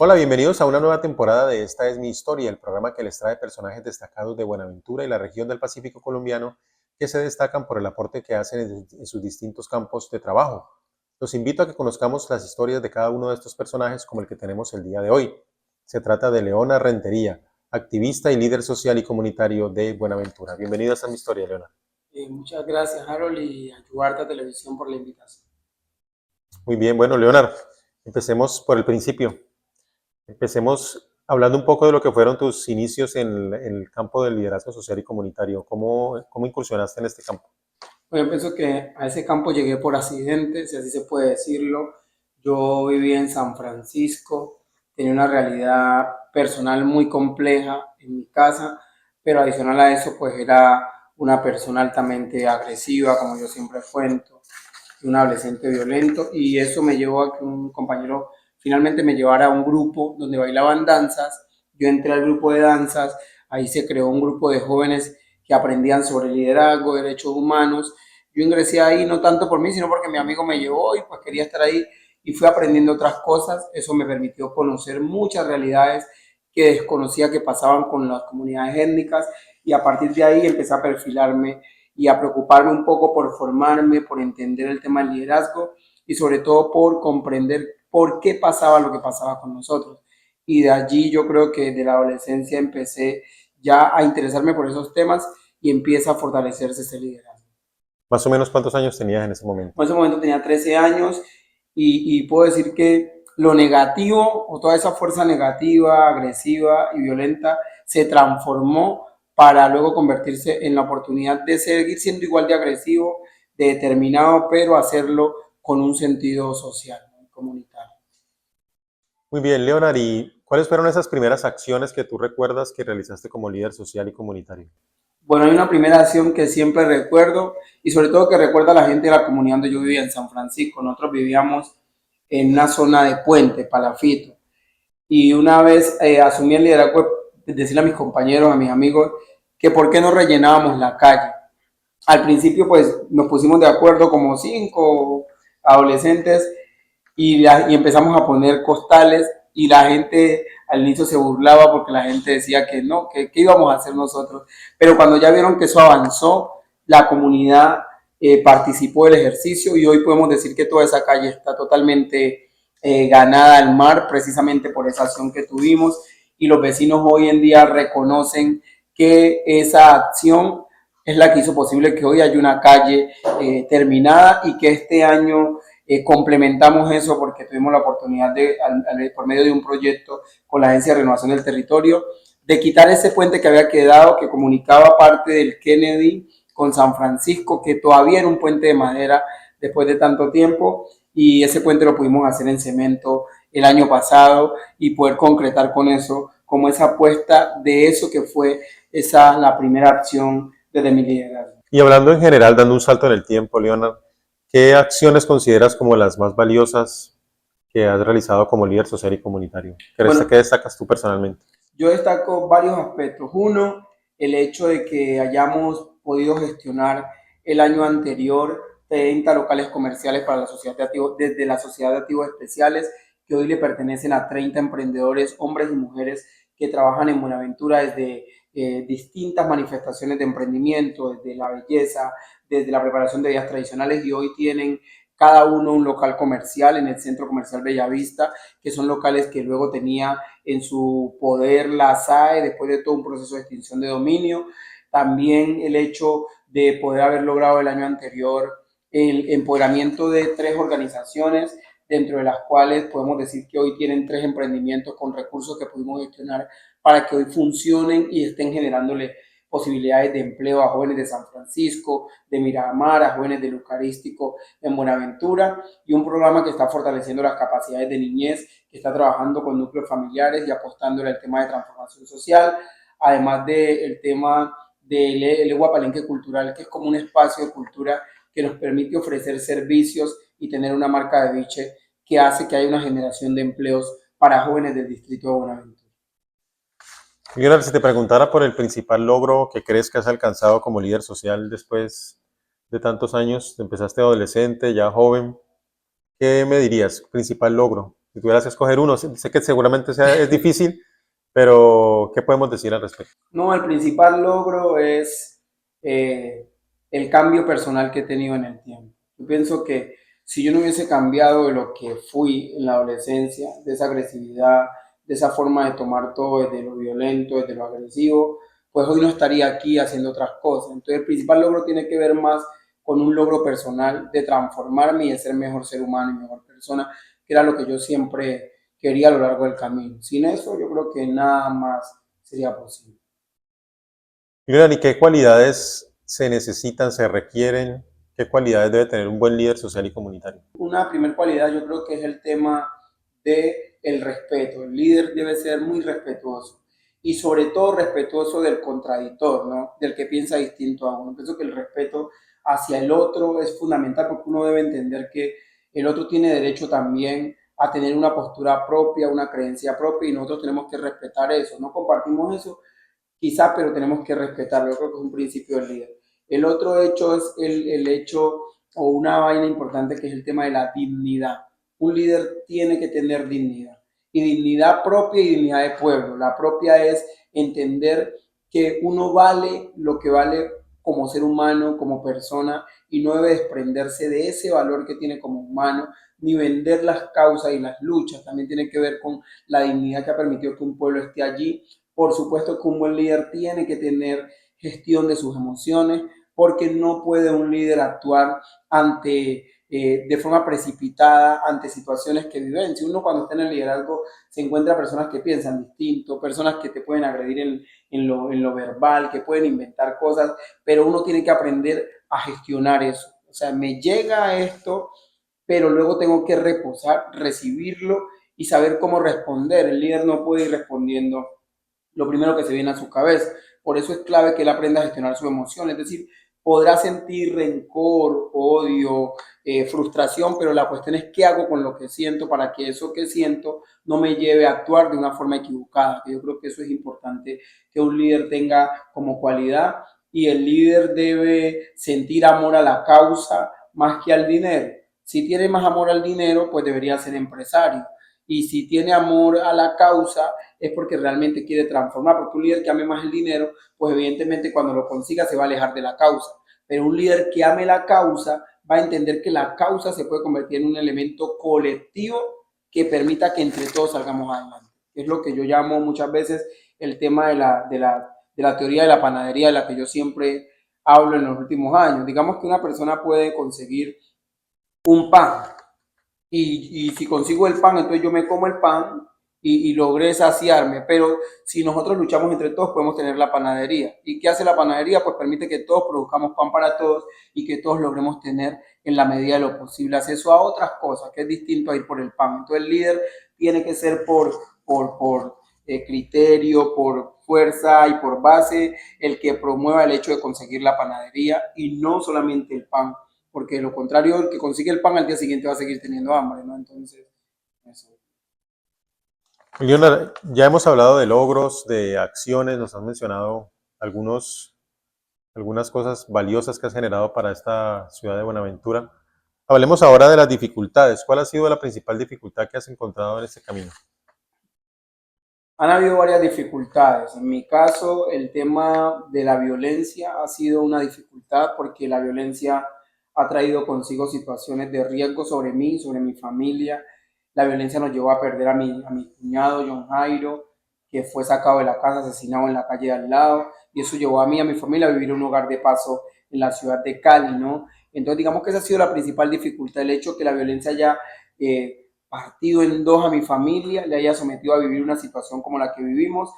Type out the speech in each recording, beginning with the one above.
Hola, bienvenidos a una nueva temporada de Esta es mi historia, el programa que les trae personajes destacados de Buenaventura y la región del Pacífico colombiano que se destacan por el aporte que hacen en sus distintos campos de trabajo. Los invito a que conozcamos las historias de cada uno de estos personajes como el que tenemos el día de hoy. Se trata de Leona Rentería, activista y líder social y comunitario de Buenaventura. Bienvenida a Esta es mi historia, Leona. Muchas gracias, Harold, y a Yuarta Televisión por la invitación. Muy bien, bueno, Leonard, empecemos por el principio. Empecemos hablando un poco de lo que fueron tus inicios en el campo del liderazgo social y comunitario. ¿Cómo incursionaste en este campo? Bueno, yo pienso que a ese campo llegué por accidente, si así se puede decirlo. Yo vivía en San Francisco, tenía una realidad personal muy compleja en mi casa, pero adicional a eso, pues era una persona altamente agresiva, como yo siempre cuento, un adolescente violento, y eso me llevó a que un compañero finalmente me llevara a un grupo donde bailaban danzas. Yo entré al grupo de danzas, ahí se creó un grupo de jóvenes que aprendían sobre liderazgo, derechos humanos. Yo ingresé ahí no tanto por mí, sino porque mi amigo me llevó y pues quería estar ahí y fui aprendiendo otras cosas. Eso me permitió conocer muchas realidades que desconocía que pasaban con las comunidades étnicas, y a partir de ahí empecé a perfilarme y a preocuparme un poco por formarme, por entender el tema del liderazgo y sobre todo por comprender por qué pasaba lo que pasaba con nosotros. Y de allí yo creo que de la adolescencia empecé ya a interesarme por esos temas y empieza a fortalecerse ese liderazgo. Más o menos, ¿cuántos años tenías en ese momento? En ese momento tenía 13 años y puedo decir que lo negativo o toda esa fuerza negativa, agresiva y violenta se transformó para luego convertirse en la oportunidad de seguir siendo igual de agresivo, de determinado, pero hacerlo con un sentido social, ¿no? Comunitario. Muy bien, Leonard, ¿y cuáles fueron esas primeras acciones que tú recuerdas que realizaste como líder social y comunitario? Bueno, hay una primera acción que siempre recuerdo y sobre todo que recuerda a la gente de la comunidad donde yo vivía en San Francisco. Nosotros vivíamos en una zona de puente, Palafito. Y una vez asumí el liderazgo de decirle a mis compañeros, a mis amigos, que por qué no rellenábamos la calle. Al principio pues nos pusimos de acuerdo como 5 adolescentes y empezamos a poner costales y la gente al inicio se burlaba porque la gente decía que no, que íbamos a hacer nosotros. Pero cuando ya vieron que eso avanzó, la comunidad participó del ejercicio y hoy podemos decir que toda esa calle está totalmente ganada al mar precisamente por esa acción que tuvimos, y los vecinos hoy en día reconocen que esa acción es la que hizo posible que hoy haya una calle terminada y que este año complementamos eso porque tuvimos la oportunidad de, por medio de un proyecto con la Agencia de Renovación del Territorio, de quitar ese puente que había quedado, que comunicaba parte del Kennedy con San Francisco, que todavía era un puente de madera después de tanto tiempo, y ese puente lo pudimos hacer en cemento el año pasado y poder concretar con eso, como esa apuesta de eso que fue esa la primera acción desde mi liderazgo. Y hablando en general, dando un salto en el tiempo, Leonard, ¿qué acciones consideras como las más valiosas que has realizado como líder social y comunitario? Bueno, ¿Qué destacas tú personalmente? yo destaco varios aspectos. Uno, el hecho de que hayamos podido gestionar el año anterior 30 locales comerciales para la sociedad de activos, desde la sociedad de activos especiales, que hoy le pertenecen a 30 emprendedores, hombres y mujeres, que trabajan en Buenaventura desde distintas manifestaciones de emprendimiento, desde la belleza, desde la preparación de bebidas tradicionales, y hoy tienen cada uno un local comercial en el Centro Comercial Bellavista, que son locales que luego tenía en su poder la SAE después de todo un proceso de extinción de dominio. También el hecho de poder haber logrado el año anterior el empoderamiento de 3 organizaciones, dentro de las cuales podemos decir que hoy tienen 3 emprendimientos con recursos que pudimos gestionar para que hoy funcionen y estén generándole posibilidades de empleo a jóvenes de San Francisco, de Miramar, a jóvenes del Eucarístico en Buenaventura, y un programa que está fortaleciendo las capacidades de niñez, que está trabajando con núcleos familiares y apostándole al tema de transformación social, además del tema del Legua Palenque Cultural, que es como un espacio de cultura que nos permite ofrecer servicios y tener una marca de biche que hace que haya una generación de empleos para jóvenes del distrito de Buenaventura. Leonard, si te preguntara por el principal logro que crees que has alcanzado como líder social después de tantos años, empezaste adolescente, ya joven, ¿qué me dirías? Principal logro Si tuvieras que escoger uno, sé que seguramente es difícil, pero ¿qué podemos decir al respecto? No, el principal logro es el cambio personal que he tenido en el tiempo. Yo pienso que si yo no hubiese cambiado de lo que fui en la adolescencia, de esa agresividad, de esa forma de tomar todo desde lo violento, desde lo agresivo, pues hoy no estaría aquí haciendo otras cosas. Entonces el principal logro tiene que ver más con un logro personal de transformarme y de ser mejor ser humano y mejor persona, que era lo que yo siempre quería a lo largo del camino. Sin eso yo creo que nada más sería posible. Julián, ¿y qué cualidades se necesitan, se requieren? ¿Qué cualidades debe tener un buen líder social y comunitario? Una primera cualidad yo creo que es el tema de el respeto. El líder debe ser muy respetuoso y sobre todo respetuoso del contradictor, ¿no? Del que piensa distinto a uno. Pienso que el respeto hacia el otro es fundamental porque uno debe entender que el otro tiene derecho también a tener una postura propia, una creencia propia y nosotros tenemos que respetar eso. No compartimos eso, quizá, pero tenemos que respetarlo. Yo creo que es un principio del líder. El otro hecho es el hecho o una vaina importante que es el tema de la dignidad. Un líder tiene que tener dignidad y dignidad propia y dignidad de pueblo. La propia es entender que uno vale lo que vale como ser humano, como persona, y no debe desprenderse de ese valor que tiene como humano, ni vender las causas y las luchas. También tiene que ver con la dignidad que ha permitido que un pueblo esté allí. Por supuesto que un buen líder tiene que tener gestión de sus emociones, porque no puede un líder actuar de forma precipitada ante situaciones que viven. Si uno cuando está en el liderazgo se encuentra personas que piensan distinto, personas que te pueden agredir en lo verbal, que pueden inventar cosas, pero uno tiene que aprender a gestionar eso. O sea, me llega esto, pero luego tengo que reposar, recibirlo y saber cómo responder. El líder no puede ir respondiendo lo primero que se viene a su cabeza. Por eso es clave que él aprenda a gestionar sus emociones. Es decir, podrá sentir rencor, odio, frustración, pero la cuestión es qué hago con lo que siento para que eso que siento no me lleve a actuar de una forma equivocada. Yo creo que eso es importante que un líder tenga como cualidad y el líder debe sentir amor a la causa más que al dinero. Si tiene más amor al dinero, pues debería ser empresario. Y si tiene amor a la causa, es porque realmente quiere transformar, porque un líder que ame más el dinero, pues evidentemente cuando lo consiga se va a alejar de la causa, pero un líder que ame la causa va a entender que la causa se puede convertir en un elemento colectivo que permita que entre todos salgamos adelante. Es lo que yo llamo muchas veces el tema de la teoría de la panadería, de la que yo siempre hablo en los últimos años. Digamos que una persona puede conseguir un pan, y si consigo el pan, entonces yo me como el pan y logré saciarme. Pero si nosotros luchamos entre todos, podemos tener la panadería. ¿Y qué hace la panadería? Pues permite que todos produzcamos pan para todos y que todos logremos tener en la medida de lo posible acceso a otras cosas, que es distinto a ir por el pan. Entonces el líder tiene que ser por criterio, por fuerza y por base, el que promueva el hecho de conseguir la panadería y no solamente el pan, porque de lo contrario, el que consigue el pan al día siguiente va a seguir teniendo hambre, ¿no? Entonces, eso. Leonard, ya hemos hablado de logros, de acciones, nos has mencionado algunas cosas valiosas que has generado para esta ciudad de Buenaventura. Hablemos ahora de las dificultades. ¿Cuál ha sido la principal dificultad que has encontrado en este camino? Han habido varias dificultades. En mi caso, el tema de la violencia ha sido una dificultad porque la violencia ha traído consigo situaciones de riesgo sobre mí, sobre mi familia. La violencia nos llevó a perder a mi cuñado, John Jairo, que fue sacado de la casa, asesinado en la calle de al lado. Y eso llevó a mí y a mi familia a vivir en un hogar de paso en la ciudad de Cali, ¿no? Entonces, digamos que esa ha sido la principal dificultad, el hecho que la violencia ya partido en dos a mi familia, le haya sometido a vivir una situación como la que vivimos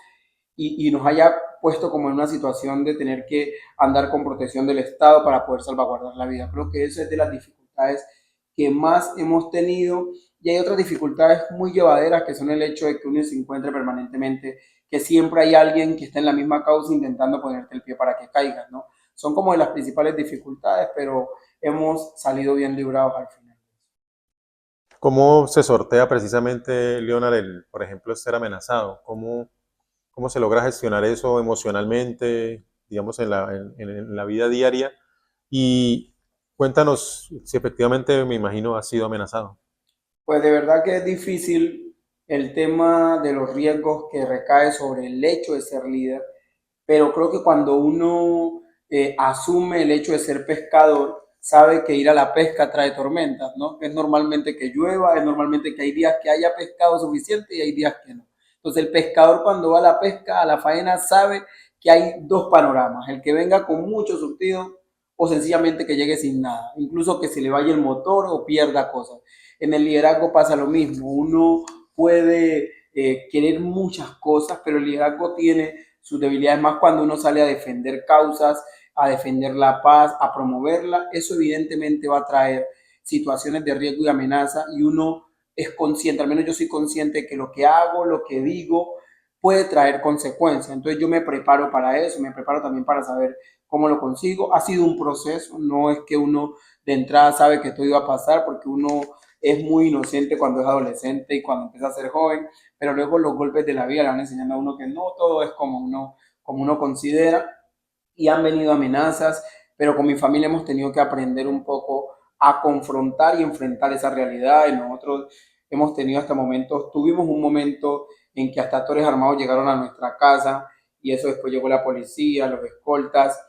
y nos haya puesto como en una situación de tener que andar con protección del Estado para poder salvaguardar la vida. Creo que eso es de las dificultades que más hemos tenido y hay otras dificultades muy llevaderas que son el hecho de que uno se encuentre permanentemente, que siempre hay alguien que está en la misma causa intentando ponerte el pie para que caigas, ¿no? Son como de las principales dificultades, pero hemos salido bien librados al final. ¿Cómo se sortea precisamente, Leonard, por ejemplo, ser amenazado? ¿Cómo se logra gestionar eso emocionalmente, digamos, en la vida diaria? Y cuéntanos si efectivamente, me imagino, has sido amenazado. Pues de verdad que es difícil el tema de los riesgos que recae sobre el hecho de ser líder, pero creo que cuando uno asume el hecho de ser pescador, sabe que ir a la pesca trae tormentas, ¿no? Es normalmente que llueva, es normalmente que hay días que haya pescado suficiente y hay días que no. Entonces el pescador cuando va a la pesca, a la faena, sabe que hay dos panoramas, el que venga con mucho surtido o sencillamente que llegue sin nada, incluso que se le vaya el motor o pierda cosas. En el liderazgo pasa lo mismo, uno puede querer muchas cosas, pero el liderazgo tiene sus debilidades más cuando uno sale a defender causas, a defender la paz, a promoverla. Eso evidentemente va a traer situaciones de riesgo y amenaza y uno es consciente, al menos yo soy consciente que lo que hago, lo que digo, puede traer consecuencias. Entonces yo me preparo para eso, me preparo también para saber cómo lo consigo. Ha sido un proceso, no es que uno de entrada sabe que esto iba a pasar porque uno es muy inocente cuando es adolescente y cuando empieza a ser joven, pero luego los golpes de la vida le van enseñando a uno que no todo es como uno considera y han venido amenazas, pero con mi familia hemos tenido que aprender un poco a confrontar y enfrentar esa realidad y nosotros hemos tenido hasta momentos, tuvimos un momento en que hasta actores armados llegaron a nuestra casa y eso después llegó la policía, los escoltas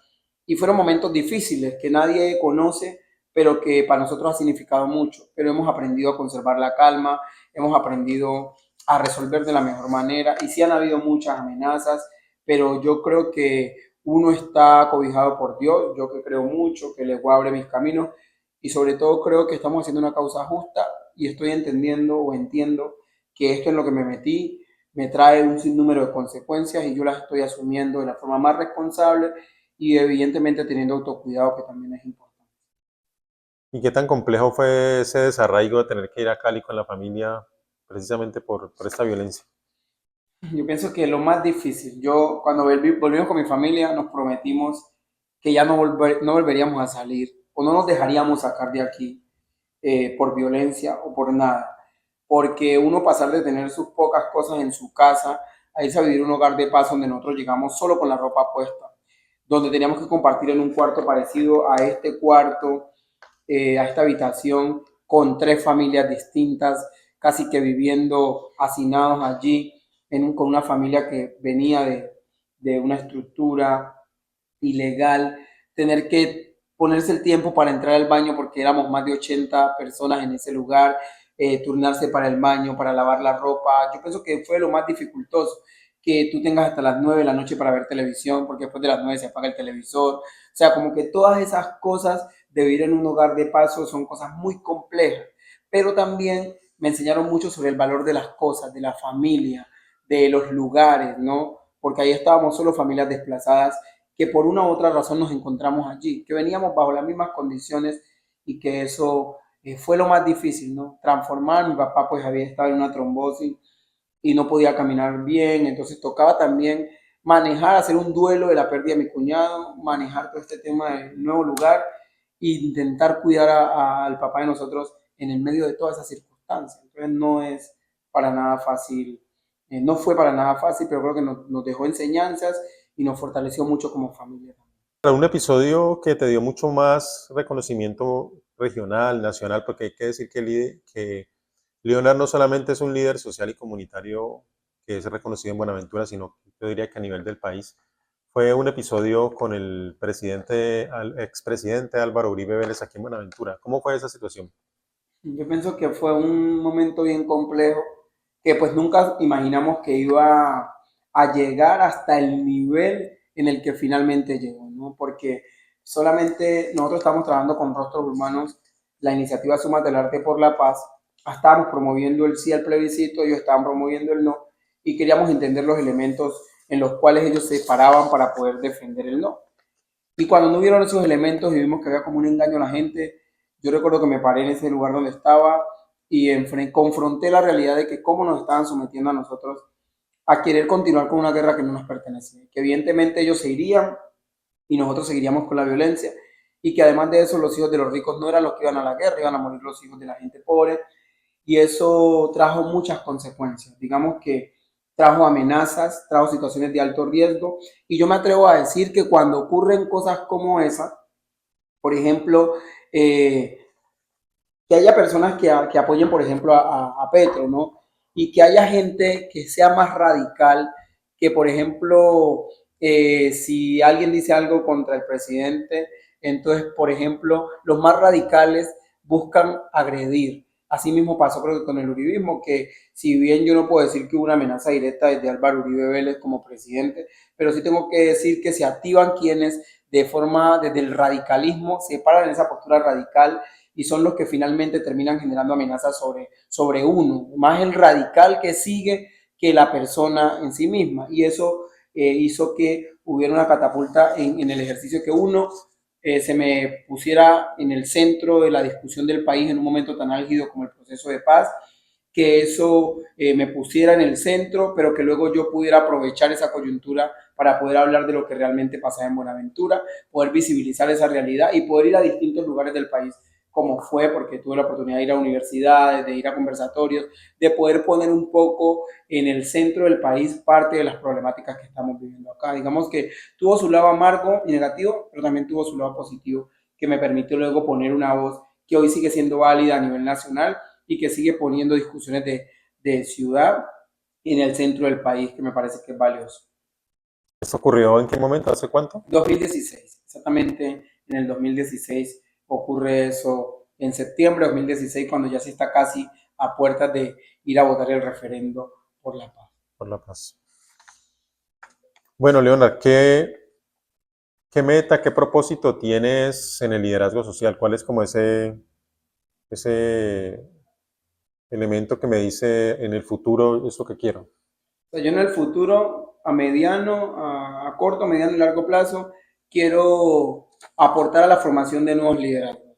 y fueron momentos difíciles que nadie conoce pero que para nosotros ha significado mucho, pero hemos aprendido a conservar la calma, hemos aprendido a resolver de la mejor manera y sí han habido muchas amenazas, pero yo creo que uno está cobijado por Dios, yo que creo mucho, que le abre mis caminos y sobre todo creo que estamos haciendo una causa justa y estoy entendiendo o entiendo que esto en lo que me metí me trae un sinnúmero de consecuencias y yo las estoy asumiendo de la forma más responsable y evidentemente teniendo autocuidado que también es importante. ¿Y qué tan complejo fue ese desarraigo de tener que ir a Cali con la familia precisamente por esta violencia? Yo pienso que lo más difícil, yo cuando volvimos con mi familia nos prometimos que ya no volveríamos a salir o no nos dejaríamos sacar de aquí por violencia o por nada. Porque uno pasar de tener sus pocas cosas en su casa a irse a vivir un hogar de paz donde nosotros llegamos solo con la ropa puesta, donde teníamos que compartir en un cuarto parecido a este cuarto, a esta habitación con tres familias distintas, casi que viviendo hacinados allí con una familia que venía de una estructura ilegal, tener que ponerse el tiempo para entrar al baño porque éramos más de 80 personas en ese lugar, turnarse para el baño, para lavar la ropa. Yo pienso que fue lo más dificultoso, que tú tengas hasta las 9 de la noche para ver televisión, porque después de las 9 se apaga el televisor. O sea, como que todas esas cosas de vivir en un hogar de paso son cosas muy complejas, pero también me enseñaron mucho sobre el valor de las cosas, de la familia, de los lugares, ¿no? Porque ahí estábamos solo familias desplazadas que por una u otra razón nos encontramos allí, que veníamos bajo las mismas condiciones y que eso fue lo más difícil, ¿no? Transformar, mi papá pues había estado en una trombosis y no podía caminar bien, entonces tocaba también manejar, hacer un duelo de la pérdida de mi cuñado, manejar todo este tema del nuevo lugar e intentar cuidar al papá de nosotros en el medio de todas esas circunstancias. Entonces no es para nada fácil, no fue para nada fácil, pero creo que nos dejó enseñanzas y nos fortaleció mucho como familia. Un episodio que te dio mucho más reconocimiento regional, nacional, porque hay que decir que Leonard no solamente es un líder social y comunitario que es reconocido en Buenaventura, sino que yo diría que a nivel del país. Fue un episodio con el expresidente Álvaro Uribe Vélez aquí en Buenaventura. ¿Cómo fue esa situación? Yo pienso que fue un momento bien complejo, que pues nunca imaginamos que iba a llegar hasta el nivel en el que finalmente llegó, ¿no? Porque solamente nosotros estamos trabajando con Rostros Humanos, la iniciativa Sumas del Arte por la Paz, estábamos promoviendo el sí al plebiscito, ellos estaban promoviendo el no, y queríamos entender los elementos en los cuales ellos se paraban para poder defender el no. Y cuando no vieron esos elementos y vimos que había como un engaño a la gente, yo recuerdo que me paré en ese lugar donde estaba y confronté la realidad de que cómo nos estaban sometiendo a nosotros a querer continuar con una guerra que no nos pertenecía. Que evidentemente ellos se irían y nosotros seguiríamos con la violencia. Y que además de eso los hijos de los ricos no eran los que iban a la guerra, iban a morir los hijos de la gente pobre. Y eso trajo muchas consecuencias. Digamos que trajo amenazas, trajo situaciones de alto riesgo. Y yo me atrevo a decir que cuando ocurren cosas como esa, por ejemplo, que haya personas que apoyen, por ejemplo, a Petro, ¿no? Y que haya gente que sea más radical, que, por ejemplo, si alguien dice algo contra el presidente, entonces, por ejemplo, los más radicales buscan agredir. Así mismo pasó creo que con el uribismo, que si bien yo no puedo decir que hubo una amenaza directa desde Álvaro Uribe Vélez como presidente, pero sí tengo que decir que se activan quienes de forma, desde el radicalismo, se paran en esa postura radical y son los que finalmente terminan generando amenazas sobre uno, más el radical que sigue que la persona en sí misma. Y eso hizo que hubiera una catapulta en el ejercicio que uno se me pusiera en el centro de la discusión del país en un momento tan álgido como el proceso de paz, que eso me pusiera en el centro, pero que luego yo pudiera aprovechar esa coyuntura para poder hablar de lo que realmente pasaba en Buenaventura, poder visibilizar esa realidad y poder ir a distintos lugares del país como fue, porque tuve la oportunidad de ir a universidades, de ir a conversatorios, de poder poner un poco en el centro del país parte de las problemáticas que estamos viviendo acá. Digamos que tuvo su lado amargo y negativo, pero también tuvo su lado positivo, que me permitió luego poner una voz que hoy sigue siendo válida a nivel nacional y que sigue poniendo discusiones de ciudad en el centro del país, que me parece que es valioso. ¿Esto ocurrió en qué momento? ¿Hace cuánto? 2016, exactamente en el 2016 ocurre eso, en septiembre de 2016, cuando ya se está casi a puertas de ir a votar el referendo por la paz. Por la paz. Bueno, Leonard, ¿qué meta, qué propósito tienes en el liderazgo social? ¿Cuál es como ese elemento que me dice en el futuro es lo que quiero? O sea, yo en el futuro, a mediano, a corto, mediano y largo plazo, quiero aportar a la formación de nuevos liderazgos.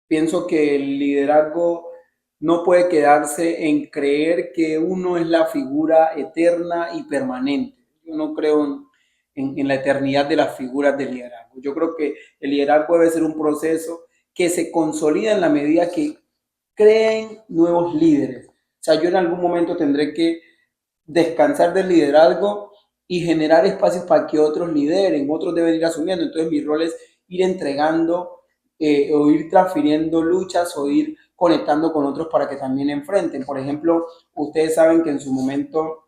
Pienso que el liderazgo no puede quedarse en creer que uno es la figura eterna y permanente. Yo no creo en la eternidad de las figuras de liderazgo. Yo creo que el liderazgo debe ser un proceso que se consolida en la medida que creen nuevos líderes. O sea, yo en algún momento tendré que descansar del liderazgo y generar espacios para que otros lideren, otros deben ir asumiendo. Entonces mi rol es ir entregando o ir transfiriendo luchas o ir conectando con otros para que también enfrenten. Por ejemplo, ustedes saben que en su momento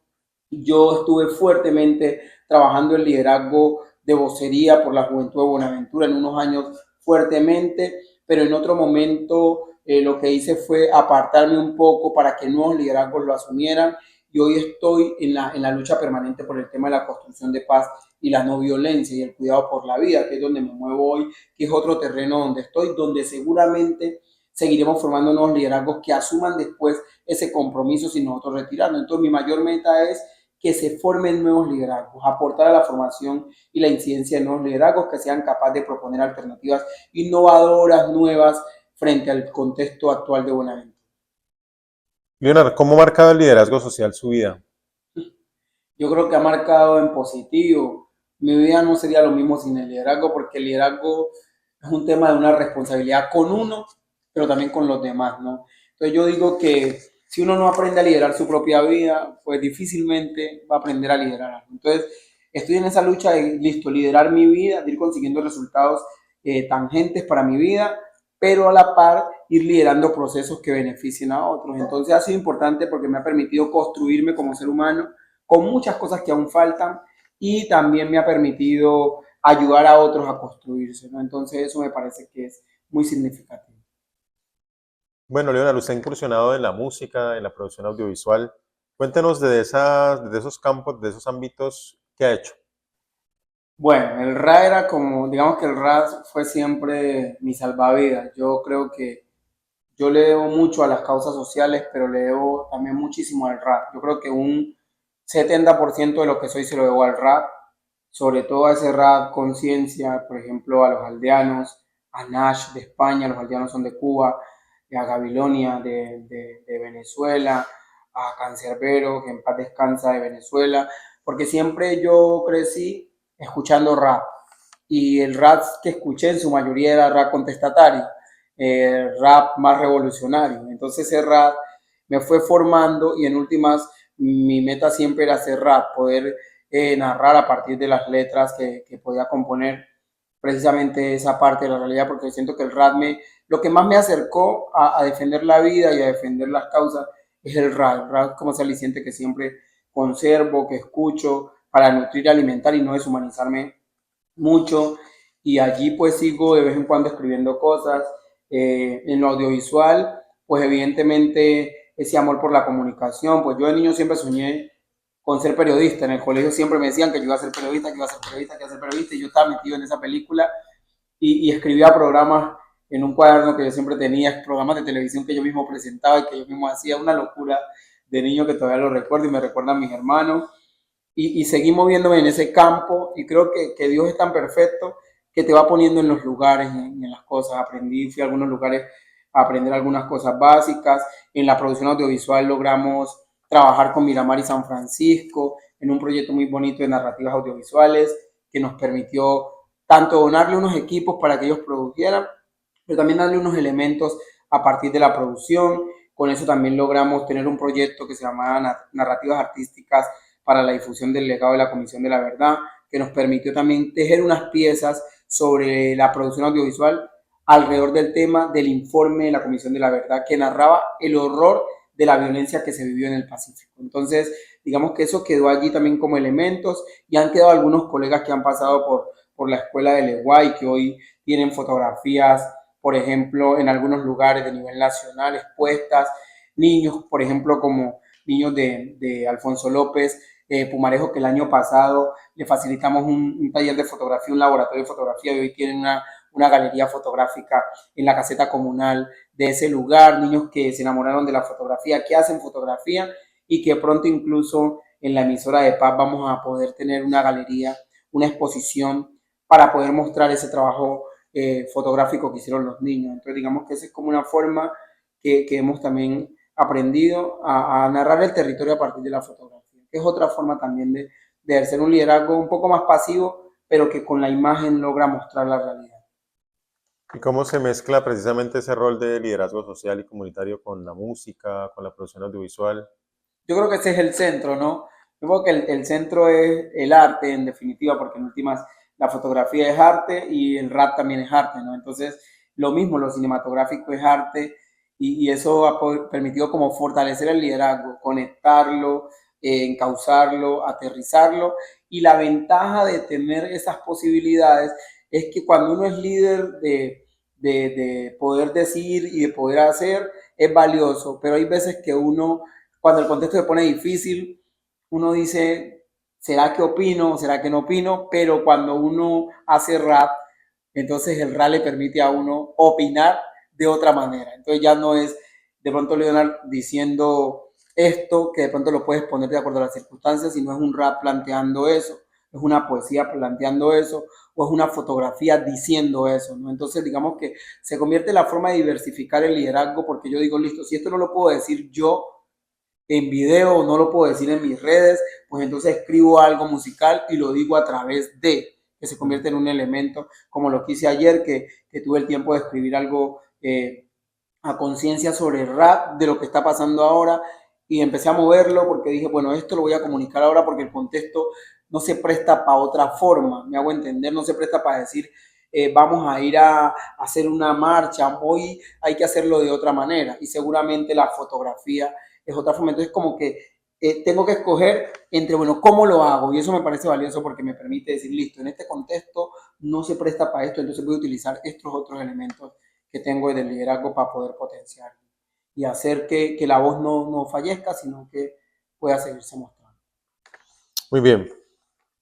yo estuve fuertemente trabajando el liderazgo de vocería por la Juventud de Buenaventura en unos años fuertemente, pero en otro momento lo que hice fue apartarme un poco para que nuevos liderazgos lo asumieran y hoy estoy en la lucha permanente por el tema de la construcción de paz y la no violencia y el cuidado por la vida, que es donde me muevo hoy, que es otro terreno donde estoy, donde seguramente seguiremos formando nuevos liderazgos que asuman después ese compromiso sin nosotros retirarnos. Entonces mi mayor meta es que se formen nuevos liderazgos, aportar a la formación y la incidencia de nuevos liderazgos que sean capaces de proponer alternativas innovadoras, nuevas, frente al contexto actual de Buenaventura. Leonard, ¿cómo ha marcado el liderazgo social su vida? Yo creo que ha marcado en positivo. Mi vida no sería lo mismo sin el liderazgo, porque el liderazgo es un tema de una responsabilidad con uno, pero también con los demás, ¿no? Entonces yo digo que si uno no aprende a liderar su propia vida, pues difícilmente va a aprender a liderar algo. Entonces estoy en esa lucha de, listo, liderar mi vida, de ir consiguiendo resultados tangentes para mi vida, pero a la par ir liderando procesos que beneficien a otros. Entonces ha sido importante porque me ha permitido construirme como ser humano, con muchas cosas que aún faltan y también me ha permitido ayudar a otros a construirse, ¿no? Entonces eso me parece que es muy significativo. Bueno, Leonard, usted ha incursionado en la música, en la producción audiovisual. Cuéntenos de esos campos, de esos ámbitos que ha hecho. Bueno, el rap era como, digamos que el rap fue siempre mi salvavidas. Yo creo que yo le debo mucho a las causas sociales, pero le debo también muchísimo al rap. Yo creo que un 70% de lo que soy se lo debo al rap, sobre todo a ese rap conciencia, por ejemplo, a los aldeanos, a Nash de España, los aldeanos son de Cuba, a Gabilonia de Venezuela, a Cancerbero, que en paz descansa de Venezuela, porque siempre yo crecí escuchando rap y el rap que escuché en su mayoría era rap contestatario, rap más revolucionario. Entonces ese rap me fue formando y en últimas mi meta siempre era hacer rap, poder narrar a partir de las letras que podía componer. precisamente esa parte de la realidad, porque siento que el rap lo que más me acercó a defender la vida y a defender las causas es el rap. El rap como ese aliciente que siempre conservo, que escucho para nutrir y alimentar y no deshumanizarme mucho. Y allí pues sigo de vez en cuando escribiendo cosas. En lo audiovisual, pues evidentemente ese amor por la comunicación, pues yo de niño siempre soñé con ser periodista. En el colegio siempre me decían que yo iba a ser periodista, que iba a ser periodista, que iba a ser periodista, y yo estaba metido en esa película y escribía programas en un cuaderno que yo siempre tenía, programas de televisión que yo mismo presentaba y que yo mismo hacía, una locura de niño que todavía lo recuerdo y me recuerdan mis hermanos. Y seguí moviéndome en ese campo y creo que Dios es tan perfecto que te va poniendo en los lugares, en las cosas. Fui a algunos lugares a aprender algunas cosas básicas. En la producción audiovisual logramos trabajar con Miramar y San Francisco en un proyecto muy bonito de narrativas audiovisuales que nos permitió tanto donarle unos equipos para que ellos produjeran, pero también darle unos elementos a partir de la producción. Con eso también logramos tener un proyecto que se llamaba Narrativas Artísticas para la difusión del legado de la Comisión de la Verdad, que nos permitió también tejer unas piezas sobre la producción audiovisual alrededor del tema del informe de la Comisión de la Verdad, que narraba el horror de la violencia que se vivió en el Pacífico. Entonces, digamos que eso quedó allí también como elementos y han quedado algunos colegas que han pasado por la escuela de Leguay, que hoy tienen fotografías, por ejemplo, en algunos lugares de nivel nacional expuestas, niños, por ejemplo, como niños de Alfonso López, Pumarejo, que el año pasado le facilitamos un taller de fotografía, un laboratorio de fotografía, y hoy tienen una galería fotográfica en la caseta comunal de ese lugar, niños que se enamoraron de la fotografía, que hacen fotografía y que pronto incluso en la emisora de Paz vamos a poder tener una galería, una exposición para poder mostrar ese trabajo fotográfico que hicieron los niños. Entonces digamos que esa es como una forma que hemos también aprendido a narrar el territorio a partir de la fotografía, que es otra forma también de ejercer un liderazgo un poco más pasivo, pero que con la imagen logra mostrar la realidad. ¿Y cómo se mezcla precisamente ese rol de liderazgo social y comunitario con la música, con la producción audiovisual? Yo creo que ese es el centro, ¿no? Yo creo que el centro es el arte, en definitiva, porque en últimas la fotografía es arte y el rap también es arte, ¿no? Entonces, lo mismo, lo cinematográfico es arte y eso ha permitido como fortalecer el liderazgo, conectarlo, encauzarlo, aterrizarlo. Y la ventaja de tener esas posibilidades es que cuando uno es líder de poder decir y de poder hacer, es valioso, pero hay veces que uno cuando el contexto se pone difícil, uno dice, ¿será que opino? ¿Será que no opino? Pero cuando uno hace rap, entonces el rap le permite a uno opinar de otra manera. Entonces ya no es de pronto Leonard diciendo esto, que de pronto lo puedes poner de acuerdo a las circunstancias, sino es un rap planteando eso, es una poesía planteando eso, o es una fotografía diciendo eso, ¿no? Entonces digamos que se convierte en la forma de diversificar el liderazgo, porque yo digo, listo, si esto no lo puedo decir yo, en video, no lo puedo decir en mis redes, pues entonces escribo algo musical y lo digo a través de, que se convierte en un elemento, como lo que hice ayer, que tuve el tiempo de escribir algo a conciencia sobre el rap, de lo que está pasando ahora, y empecé a moverlo porque dije, bueno, esto lo voy a comunicar ahora porque el contexto no se presta para otra forma, me hago entender, no se presta para decir, vamos a ir a hacer una marcha, hoy hay que hacerlo de otra manera, y seguramente la fotografía es otra forma. Entonces, como que tengo que escoger entre, bueno, ¿cómo lo hago? Y eso me parece valioso porque me permite decir, listo, en este contexto no se presta para esto, entonces voy a utilizar estos otros elementos que tengo del liderazgo para poder potenciar y hacer que la voz no fallezca, sino que pueda seguirse mostrando. Muy bien.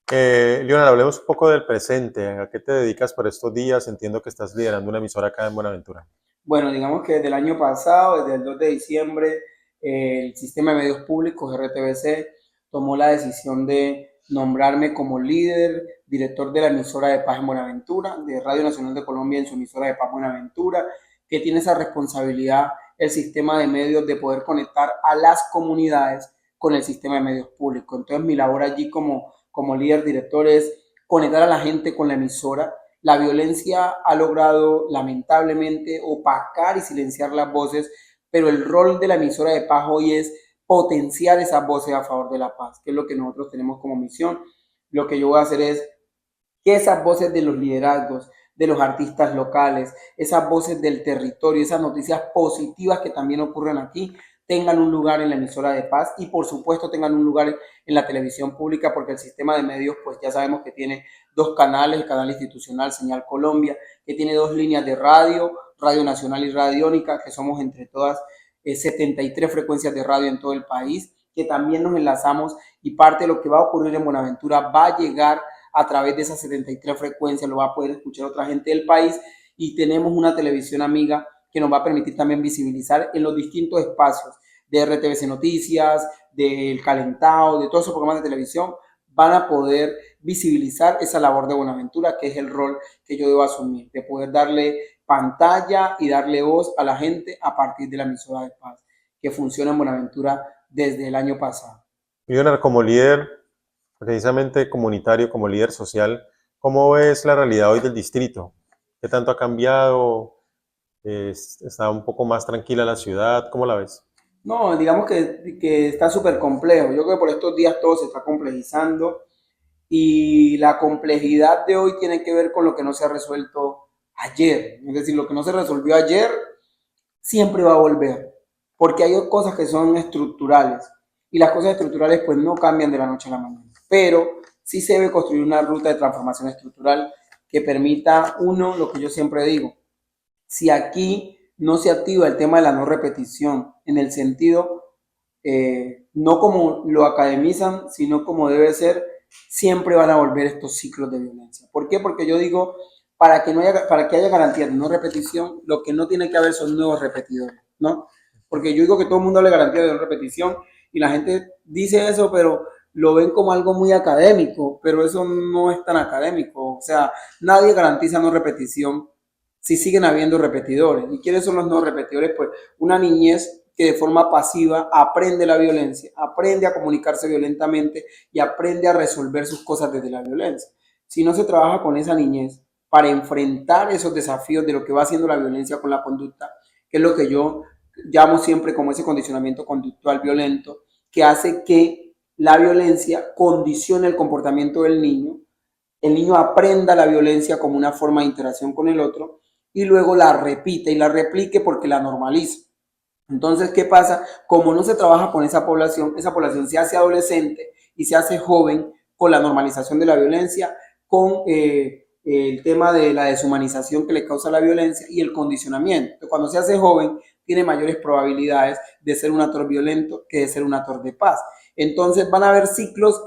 Leonard, hablemos un poco del presente. ¿A qué te dedicas por estos días? Entiendo que estás liderando una emisora acá en Buenaventura. Bueno, digamos que desde el año pasado, desde el 2 de diciembre, el Sistema de Medios Públicos, RTBC, tomó la decisión de nombrarme como líder, director de la emisora de Paz en Buenaventura, de Radio Nacional de Colombia en su emisora de Paz Buenaventura, que tiene esa responsabilidad el sistema de medios de poder conectar a las comunidades con el sistema de medios públicos. Entonces mi labor allí como líder director es conectar a la gente con la emisora. La violencia ha logrado lamentablemente opacar y silenciar las voces, pero el rol de la emisora de paz hoy es potenciar esas voces a favor de la paz, que es lo que nosotros tenemos como misión. Lo que yo voy a hacer es que esas voces de los liderazgos, de los artistas locales, esas voces del territorio, esas noticias positivas que también ocurren aquí, tengan un lugar en la emisora de Paz y por supuesto tengan un lugar en la televisión pública, porque el sistema de medios pues ya sabemos que tiene dos canales, el canal institucional Señal Colombia, que tiene dos líneas de radio, Radio Nacional y Radiónica, que somos entre todas 73 frecuencias de radio en todo el país, que también nos enlazamos y parte de lo que va a ocurrir en Buenaventura va a llegar a través de esas 73 frecuencias, lo va a poder escuchar otra gente del país, y tenemos una televisión amiga que nos va a permitir también visibilizar en los distintos espacios de RTVC Noticias, del Calentado, de todos esos programas de televisión, van a poder visibilizar esa labor de Buenaventura, que es el rol que yo debo asumir, de poder darle pantalla y darle voz a la gente a partir de la emisora de Paz, que funciona en Buenaventura desde el año pasado. Leonard, como líder precisamente comunitario, como líder social, ¿cómo ves la realidad hoy del distrito? ¿Qué tanto ha cambiado? ¿Está un poco más tranquila la ciudad? ¿Cómo la ves? No, digamos que está súper complejo. Yo creo que por estos días todo se está complejizando y la complejidad de hoy tiene que ver con lo que no se ha resuelto ayer. Es decir, lo que no se resolvió ayer siempre va a volver, porque hay cosas que son estructurales y las cosas estructurales pues no cambian de la noche a la mañana, pero sí se debe construir una ruta de transformación estructural que permita, uno, lo que yo siempre digo, si aquí no se activa el tema de la no repetición, en el sentido, no como lo academizan, sino como debe ser, siempre van a volver estos ciclos de violencia. ¿Por qué? Porque yo digo, para que haya garantía de no repetición, lo que no tiene que haber son nuevos repetidores, ¿no? Porque yo digo que todo el mundo habla de garantía de no repetición y la gente dice eso, pero lo ven como algo muy académico, pero eso no es tan académico. O sea, nadie garantiza no repetición si siguen habiendo repetidores. ¿Y quiénes son los no repetidores? Pues una niñez que de forma pasiva aprende la violencia, aprende a comunicarse violentamente y aprende a resolver sus cosas desde la violencia. Si no se trabaja con esa niñez para enfrentar esos desafíos de lo que va haciendo la violencia con la conducta, que es lo que yo llamo siempre como ese condicionamiento conductual violento, que hace que la violencia condicione el comportamiento del niño, el niño aprenda la violencia como una forma de interacción con el otro y luego la repite y la replique porque la normaliza. Entonces, ¿qué pasa? Como no se trabaja con esa población se hace adolescente y se hace joven con la normalización de la violencia, con el tema de la deshumanización que le causa la violencia y el condicionamiento. Cuando se hace joven, tiene mayores probabilidades de ser un actor violento que de ser un actor de paz. Entonces, van a haber ciclos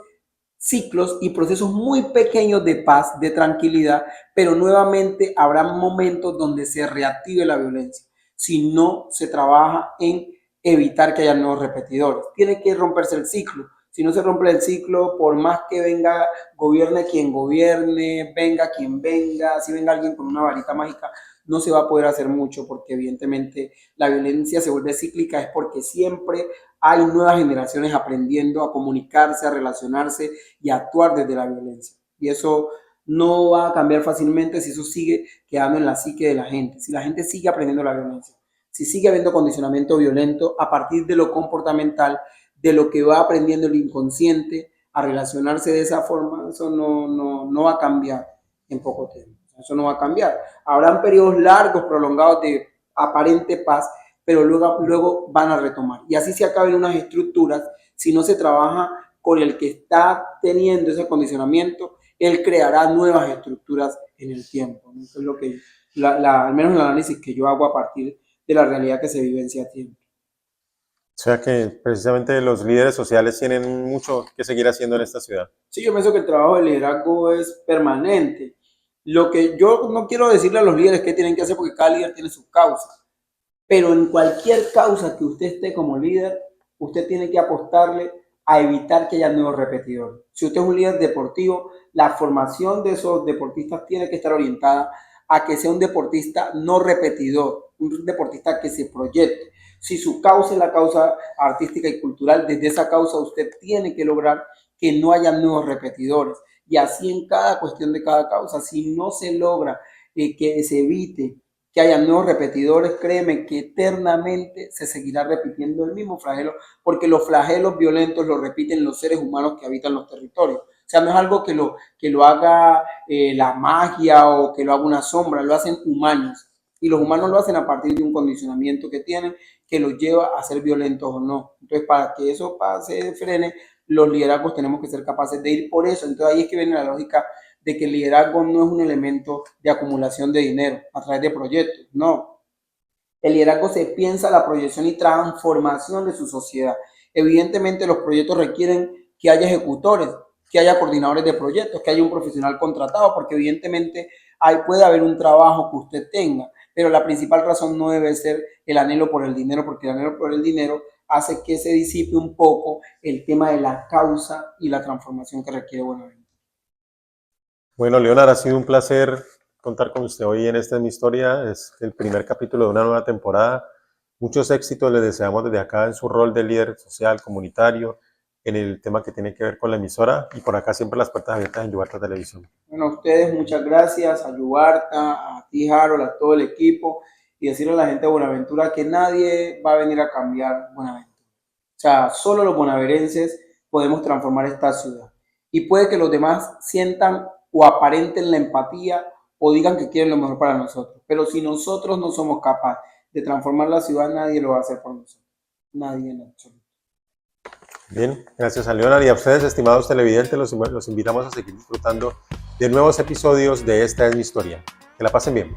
y procesos muy pequeños de paz, de tranquilidad, pero nuevamente habrá momentos donde se reactive la violencia si no se trabaja en evitar que haya nuevos repetidores. Tiene que romperse el ciclo. Si no se rompe el ciclo, por más que venga, gobierne quien gobierne, venga quien venga, si venga alguien con una varita mágica, no se va a poder hacer mucho porque evidentemente la violencia se vuelve cíclica, es porque siempre hay nuevas generaciones aprendiendo a comunicarse, a relacionarse y a actuar desde la violencia. Y eso no va a cambiar fácilmente si eso sigue quedando en la psique de la gente, si la gente sigue aprendiendo la violencia, si sigue habiendo condicionamiento violento a partir de lo comportamental, de lo que va aprendiendo el inconsciente a relacionarse de esa forma, eso no va a cambiar en poco tiempo. Eso no va a cambiar. Habrán periodos largos, prolongados de aparente paz, pero luego van a retomar. Y así se acaben unas estructuras si no se trabaja con el que está teniendo ese condicionamiento, él creará nuevas estructuras en el tiempo, ¿no? Eso es lo que, al menos el análisis que yo hago a partir de la realidad que se vivencia a tiempo. O sea que precisamente los líderes sociales tienen mucho que seguir haciendo en esta ciudad. Sí, yo pienso que el trabajo de liderazgo es permanente. Lo que yo no quiero decirle a los líderes qué tienen que hacer porque cada líder tiene sus causas, pero en cualquier causa que usted esté como líder, usted tiene que apostarle a evitar que haya nuevos repetidores. Si usted es un líder deportivo, la formación de esos deportistas tiene que estar orientada a que sea un deportista no repetidor, un deportista que se proyecte. Si su causa es la causa artística y cultural, desde esa causa usted tiene que lograr que no haya nuevos repetidores. Y así en cada cuestión de cada causa, si no se logra que se evite que haya nuevos repetidores, créeme que eternamente se seguirá repitiendo el mismo flagelo, porque los flagelos violentos los repiten los seres humanos que habitan los territorios. sea, no es algo que lo haga la magia o que lo haga una sombra, lo hacen humanos. Y los humanos lo hacen a partir de un condicionamiento que tienen que los lleva a ser violentos o no. Entonces, para que eso pase, frene, los liderazgos tenemos que ser capaces de ir por eso. Entonces, ahí es que viene la lógica de que el liderazgo no es un elemento de acumulación de dinero a través de proyectos, no. El liderazgo se piensa la proyección y transformación de su sociedad. Evidentemente, los proyectos requieren que haya ejecutores, que haya coordinadores de proyectos, que haya un profesional contratado, porque evidentemente puede haber un trabajo que usted tenga, pero la principal razón no debe ser el anhelo por el dinero, porque el anhelo por el dinero hace que se disipe un poco el tema de la causa y la transformación que requiere Buenaventura. Bueno, Leonard, ha sido un placer contar con usted hoy en esta es mi historia. Es el primer capítulo de una nueva temporada. Muchos éxitos les deseamos desde acá en su rol de líder social, comunitario, en el tema que tiene que ver con la emisora, y por acá siempre las puertas abiertas en Yubarta Televisión. Bueno, a ustedes muchas gracias, a Yubarta, a ti, Harold, a todo el equipo, y decirle a la gente de Buenaventura que nadie va a venir a cambiar Buenaventura. O sea, solo los bonaverenses podemos transformar esta ciudad. Y puede que los demás sientan o aparenten la empatía o digan que quieren lo mejor para nosotros. Pero si nosotros no somos capaces de transformar la ciudad, nadie lo va a hacer por nosotros. Nadie en absoluto. Bien, gracias a Leonard y a ustedes, estimados televidentes, los invitamos a seguir disfrutando de nuevos episodios de Esta es mi historia. Que la pasen bien.